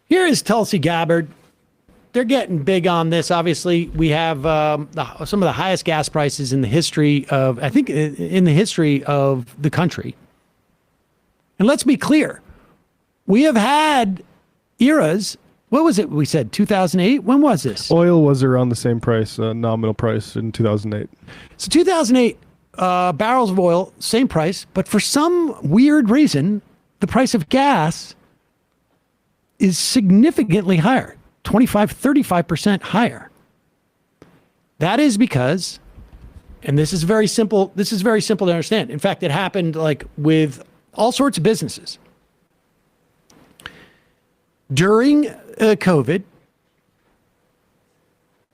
Here is Tulsi Gabbard. They're getting big on this. Obviously, we have some of the highest gas prices in the history of, I think, in the history of the country. And let's be clear. We have had eras. What was it we said, 2008? When was this? Oil was around the same price, nominal price in 2008. So 2008, barrels of oil, same price. But for some weird reason, the price of gas is significantly higher, 25, 35% higher. That is because, and this is very simple to understand. In fact, it happened like with all sorts of businesses. During COVID,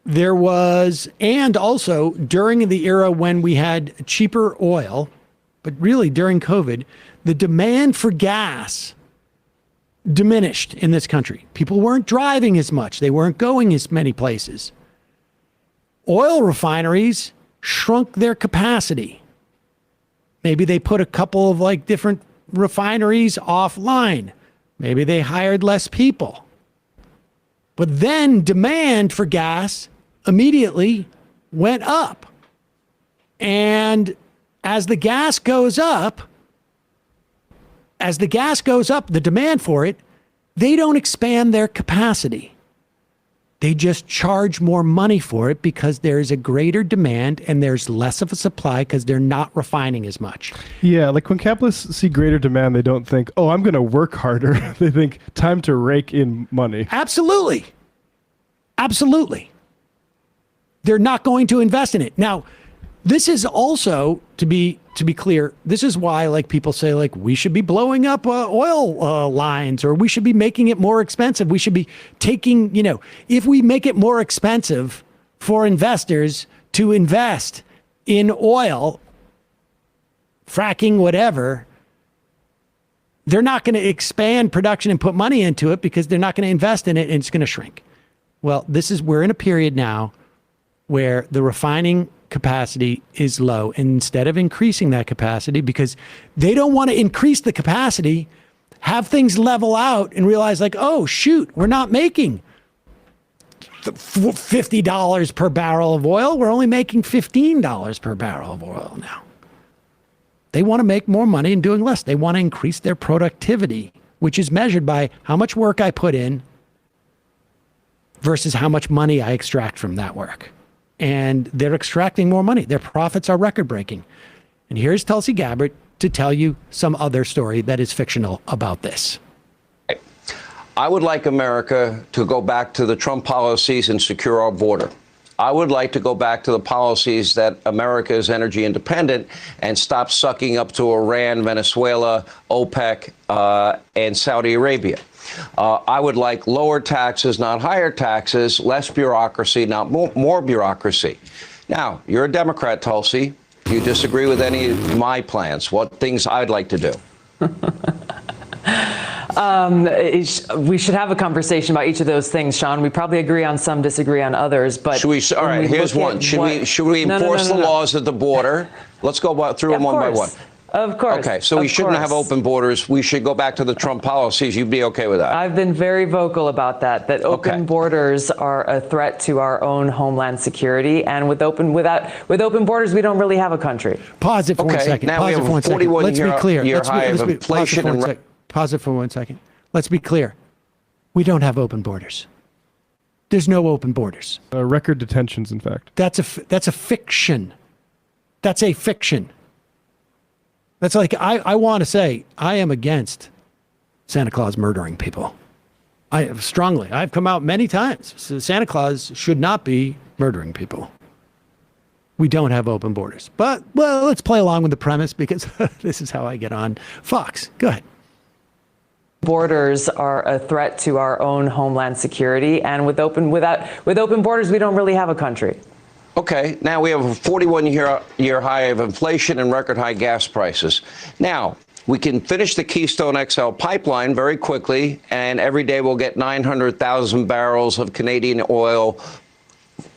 there was, and also during the era when we had cheaper oil, but really during COVID, the demand for gas diminished in this country. People weren't driving as much. They weren't going as many places. Oil refineries shrunk their capacity. Maybe they put a couple of like different refineries offline. Maybe they hired less people. But then demand for gas immediately went up. And as the gas goes up, the demand for it, they don't expand their capacity. They just charge more money for it because there's a greater demand and there's less of a supply because they're not refining as much. Yeah, like when capitalists see greater demand, they don't think, oh, I'm going to work harder. They think, time to rake in money. Absolutely. Absolutely. They're not going to invest in it. Now, this is also, to be clear, this is why like people say like we should be blowing up oil lines, or we should be making it more expensive. We should be taking, if we make it more expensive for investors to invest in oil, fracking, whatever, they're not going to expand production and put money into it because they're not going to invest in it and it's going to shrink. Well, we're in a period now where the refining capacity is low. And instead of increasing that capacity, because they don't want to increase the capacity, have things level out and realize like, oh, shoot, we're not making $50 per barrel of oil. We're only making $15 per barrel of oil now. They want to make more money and doing less. They want to increase their productivity, which is measured by how much work I put in versus how much money I extract from that work. And they're extracting more money. Their profits are record-breaking. And here's Tulsi Gabbard to tell you some other story that is fictional about this. I would like America to go back to the Trump policies and secure our border. I would like to go back to the policies that America is energy independent and stop sucking up to Iran, Venezuela, OPEC, and Saudi Arabia. I would like lower taxes, not higher taxes, less bureaucracy, not more bureaucracy. Now, you're a Democrat, Tulsi. Do you disagree with any of my plans? What things I'd like to do? We should have a conversation about each of those things, Sean. We probably agree on some, disagree on others. But all right, here's one. Should we enforce the laws at the border? Let's go through them one by one. Of course. Okay, so we shouldn't have open borders. We should go back to the Trump policies. You'd be okay with that? I've been very vocal about that open borders are a threat to our own homeland security. And with open borders, we don't really have a country. Pause it for 1 second. Now we have a 41-year high of inflation. Pause it for 1 second. Let's be clear. We don't have open borders. There's no open borders. Record detentions, in fact. That's a fiction. That's a fiction. That's like, I want to say, I am against Santa Claus murdering people. I've come out many times. So Santa Claus should not be murdering people. We don't have open borders. But, well, let's play along with the premise because this is how I get on Fox. Go ahead. Borders are a threat to our own homeland security. And with open borders, we don't really have a country. Okay, now we have a 41-year high of inflation and record high gas prices. Now, we can finish the Keystone XL pipeline very quickly, and every day we'll get 900,000 barrels of Canadian oil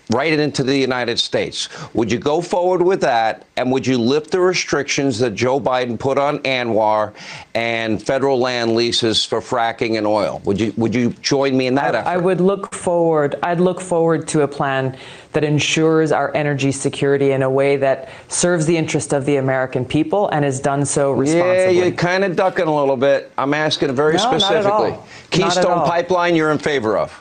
right into the United States. Would you go forward with that? And would you lift the restrictions that Joe Biden put on ANWR and federal land leases for fracking and oil? Would you join me in that effort? I would look forward. I'd look forward to a plan that ensures our energy security in a way that serves the interest of the American people and is done so responsibly. Yeah, you're kind of ducking a little bit. I'm asking very specifically. Not at all. Keystone Pipeline, you're in favor of?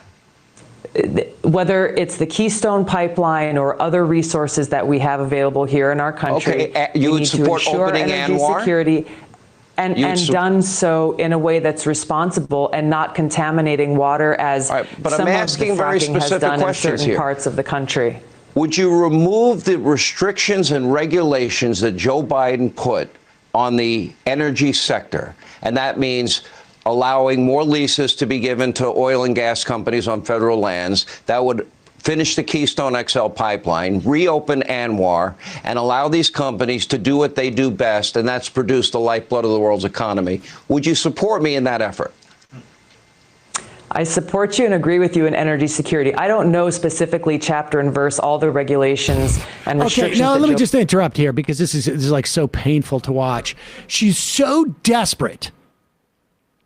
Whether it's the Keystone Pipeline or other resources that we have available here in our country, okay, you would support opening ANWR? Security and done so in a way that's responsible and not contaminating water as but some I'm asking of the very fracking has specific done in questions certain here. parts of the country. Would you remove the restrictions and regulations that Joe Biden put on the energy sector? And that means allowing more leases to be given to oil and gas companies on federal lands. That would finish the Keystone XL pipeline, reopen ANWR, and allow these companies to do what they do best, and that's produce the lifeblood of the world's economy. Would you support me in that effort? I support you and agree with you in energy security. I don't know specifically chapter and verse all the regulations and restrictions. Okay, now let me just interrupt here because this is like so painful to watch. She's so desperate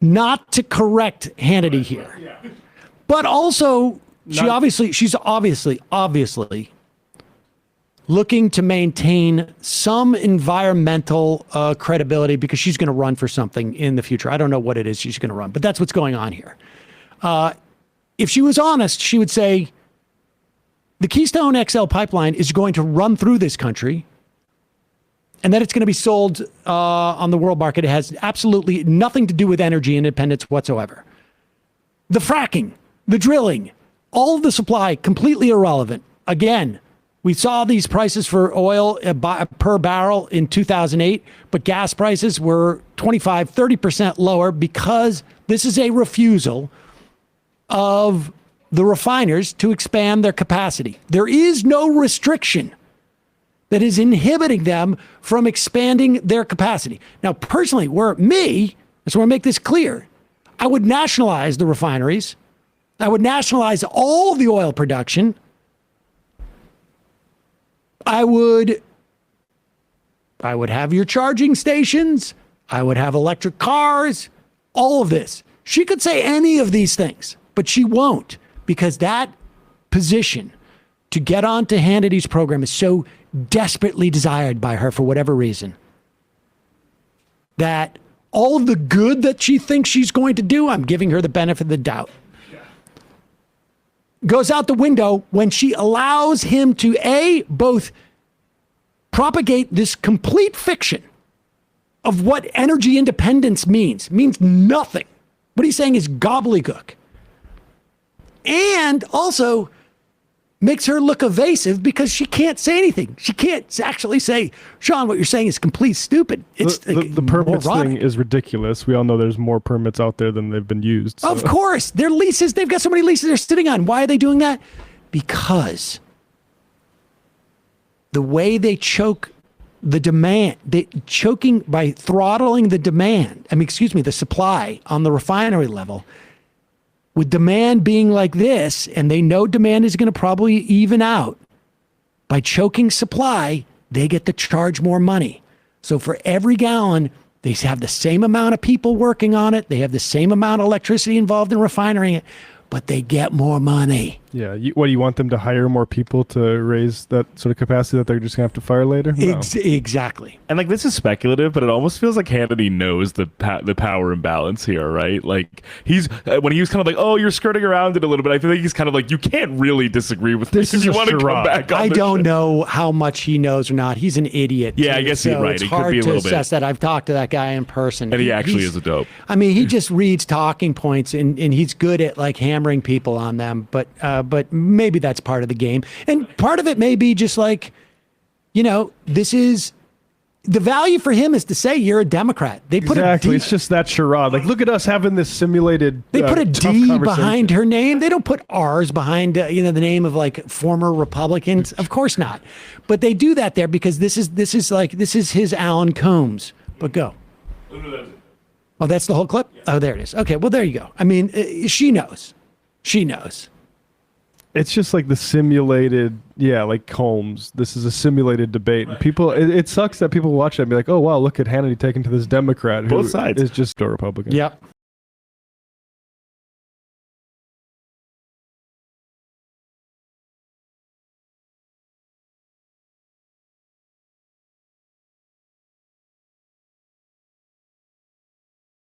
not to correct Hannity here, but also she's obviously looking to maintain some environmental credibility because she's going to run for something in the future. I don't know what it is she's going to run, but that's what's going on here. If she was honest, she would say the Keystone XL pipeline is going to run through this country and that it's going to be sold on the world market. It has absolutely nothing to do with energy independence whatsoever. The fracking, the drilling, all of the supply, completely irrelevant. Again, we saw these prices for oil per barrel in 2008, but gas prices were 25, 30% lower because this is a refusal of the refiners to expand their capacity. There is no restriction that is inhibiting them from expanding their capacity. Now, personally, I just want to make this clear, I would nationalize the refineries. I would nationalize all the oil production. I would have your charging stations. I would have electric cars, all of this. She could say any of these things, but she won't because that position to get onto Hannity's program is so desperately desired by her for whatever reason that all of the good that she thinks she's going to do, I'm giving her the benefit of the doubt, goes out the window when she allows him to both propagate this complete fiction of what energy independence means nothing. What he's saying is gobbledygook. And also makes her look evasive because she can't say anything. She can't actually say, Sean, what you're saying is complete stupid. It's the permits thing is ridiculous. We all know there's more permits out there than they've been used. So. Of course. Their leases, they've got so many leases they're sitting on. Why are they doing that? Because the way they choke the demand, choking by throttling the demand, the supply on the refinery level, with demand being like this, and they know demand is going to probably even out, by choking supply, they get to charge more money. So for every gallon, they have the same amount of people working on it. They have the same amount of electricity involved in refining it, but they get more money. Yeah. What, do you want them to hire more people to raise that sort of capacity that they're just going to have to fire later? No. Exactly. And like, this is speculative, but it almost feels like Hannity knows the power imbalance here, right? Like he's when he was kind of like, oh, you're skirting around it a little bit. I feel like he's kind of like, you can't really disagree with this if you want to come back on I don't know how much he knows or not. He's an idiot. Yeah, I guess he's right. It's it hard could be a to little assess bit. that. I've talked to that guy in person. And he actually is a dope. I mean, he just reads talking points and he's good at like hammering people on them. But maybe that's part of the game. And part of it may be just like, this is the value for him is to say you're a Democrat. They put exactly. It's just that charade. Like, look at us having this simulated. They put a D behind her name. They don't put R's behind the name of like former Republicans. Of course not. But they do that there because this is his Alan Combs. But go. Oh, that's the whole clip? Oh, there it is. Okay, well, there you go. I mean, she knows. She knows. it's just like the simulated, like Holmes. This is a simulated debate. And people, it sucks that people watch that and be like, oh, wow, look at Hannity taking to this Democrat who Both sides. is just a Republican. Yep.